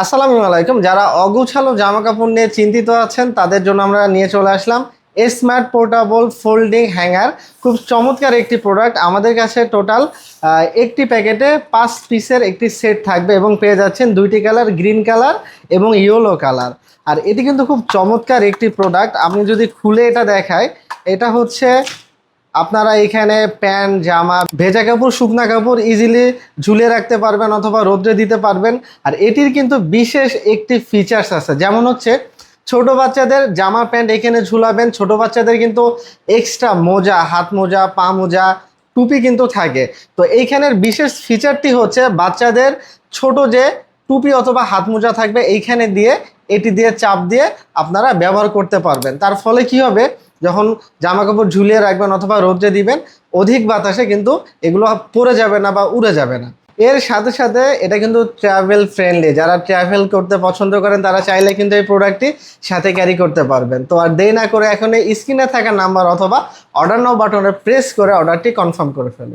আসসালামু আলাইকুম। যারা অগুছালো জামা কাপড় নিয়ে চিন্তিত আছেন তাদের জন্য আমরা নিয়ে চলে আসলাম স্মার্ট পোর্টেবল ফোল্ডিং হ্যাঙ্গার। খুব চমৎকার একটি প্রোডাক্ট। আমাদের কাছে টোটাল একটি প্যাকেটে 5 পিসের একটি সেট থাকবে এবং পেয়ে যাচ্ছেন দুইটি কালার, গ্রিন কালার এবং ইয়েলো কালার। আর এটি কিন্তু খুব চমৎকার একটি প্রোডাক্ট। আমি যদি খুলে এটা দেখাই, এটা হচ্ছে আপনারা এখানে প্যান্ট, জামা, ভেজা কাপড়, শুকনা কাপড় ইজিলি ঝুলিয়ে রাখতে পারবেন অথবা রোদ্রে দিতে পারবেন। আর এটির কিন্তু বিশেষ একটি ফিচার্স আছে, যেমন হচ্ছে ছোট বাচ্চাদের জামা প্যান্ট এখানে ঝুলাবেন। ছোট বাচ্চাদের কিন্তু এক্সট্রা মোজা, হাত মোজা, পা মোজা, টুপি কিন্তু থাকে। তো এইখানের বিশেষ ফিচারটি হচ্ছে বাচ্চাদের ছোট যে টুপি অথবা হাত মোজা থাকবে এইখানে দিয়ে, এটি দিয়ে চাপ দিয়ে আপনারা ব্যবহার করতে পারবেন। তার ফলে কি হবে, যখন জামা কাপড় ঝুলিয়ে রাখবেন অথবা রোদে দিবেন, অধিক বাতাসে কিন্তু এগুলো পড়ে যাবে না বা উড়ে যাবে না। এর সাথে সাথে এটা কিন্তু ট্রাভেল ফ্রেন্ডলি। যারা ট্রাভেল করতে পছন্দ করেন তারা চাইলে কিন্তু এই প্রোডাক্টটি সাথে ক্যারি করতে পারবেন। তো আর দেরি না করে এখন এই স্ক্রিনে থাকা নাম্বার অথবা অর্ডার নাও বাটনে প্রেস করে অর্ডারটি কনফার্ম করে ফেলুন।